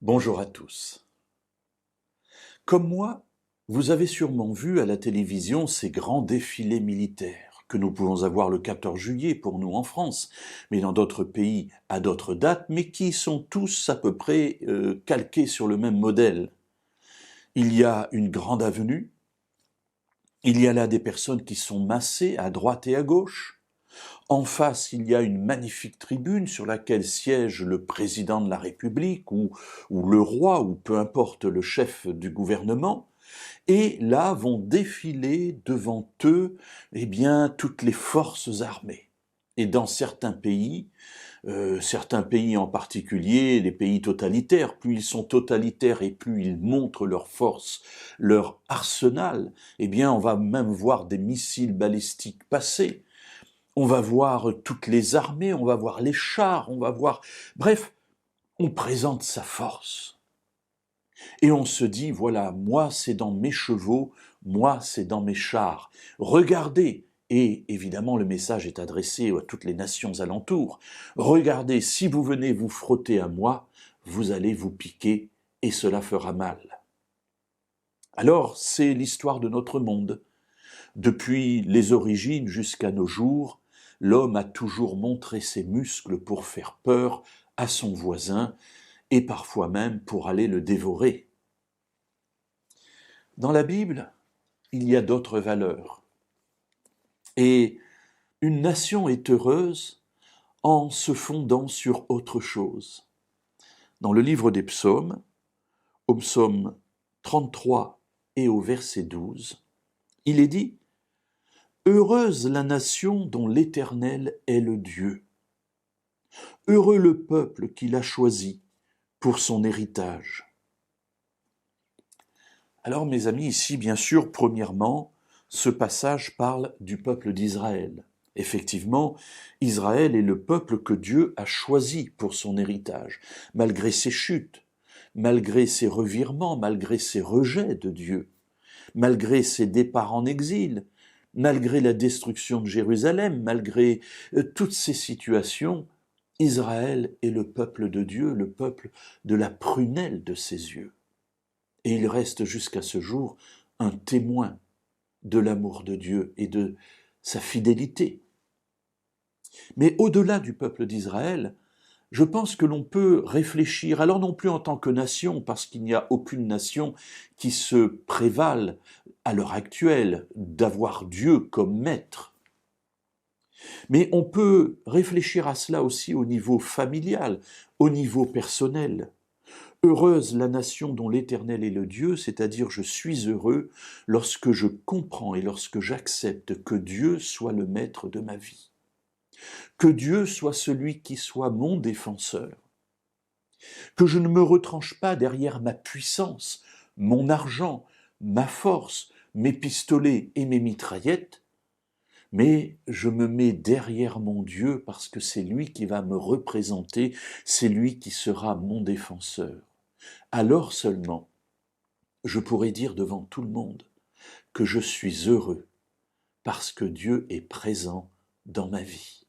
Bonjour à tous. Comme moi, vous avez sûrement vu à la télévision ces grands défilés militaires que nous pouvons avoir le 14 juillet pour nous en France, mais dans d'autres pays à d'autres dates, mais qui sont tous à peu près calqués sur le même modèle. Il y a une grande avenue, il y a là des personnes qui sont massées à droite et à gauche. En face, il y a une magnifique tribune sur laquelle siège le président de la République ou le roi ou peu importe le chef du gouvernement. Et là vont défiler devant eux, toutes les forces armées. Et dans certains pays en particulier, les pays totalitaires, plus ils sont totalitaires et plus ils montrent leur force, leur arsenal, on va même voir des missiles balistiques passer. On va voir toutes les armées, on va voir les chars, bref, on présente sa force. Et on se dit, voilà, moi c'est dans mes chevaux, moi c'est dans mes chars. Regardez, et évidemment le message est adressé à toutes les nations alentours, regardez, si vous venez vous frotter à moi, vous allez vous piquer et cela fera mal. Alors c'est l'histoire de notre monde. Depuis les origines jusqu'à nos jours, l'homme a toujours montré ses muscles pour faire peur à son voisin et parfois même pour aller le dévorer. Dans la Bible, il y a d'autres valeurs. Et une nation est heureuse en se fondant sur autre chose. Dans le livre des psaumes, au psaume 33 et au verset 12, il est dit « Heureuse la nation dont l'Éternel est le Dieu. Heureux le peuple qu'il a choisi pour son héritage. » Alors mes amis, ici bien sûr, premièrement, ce passage parle du peuple d'Israël. Effectivement, Israël est le peuple que Dieu a choisi pour son héritage, malgré ses chutes, malgré ses revirements, malgré ses rejets de Dieu, malgré ses départs en exil, malgré la destruction de Jérusalem, malgré toutes ces situations, Israël est le peuple de Dieu, le peuple de la prunelle de ses yeux. Et il reste jusqu'à ce jour un témoin de l'amour de Dieu et de sa fidélité. Mais au-delà du peuple d'Israël, je pense que l'on peut réfléchir, alors non plus en tant que nation, parce qu'il n'y a aucune nation qui se prévale à l'heure actuelle d'avoir Dieu comme maître. Mais on peut réfléchir à cela aussi au niveau familial, au niveau personnel. Heureuse la nation dont l'Éternel est le Dieu, c'est-à-dire je suis heureux lorsque je comprends et lorsque j'accepte que Dieu soit le maître de ma vie. Que Dieu soit celui qui soit mon défenseur. Que je ne me retranche pas derrière ma puissance, mon argent, ma force, mes pistolets et mes mitraillettes, mais je me mets derrière mon Dieu parce que c'est lui qui va me représenter, c'est lui qui sera mon défenseur. Alors seulement, je pourrai dire devant tout le monde que je suis heureux parce que Dieu est présent dans ma vie.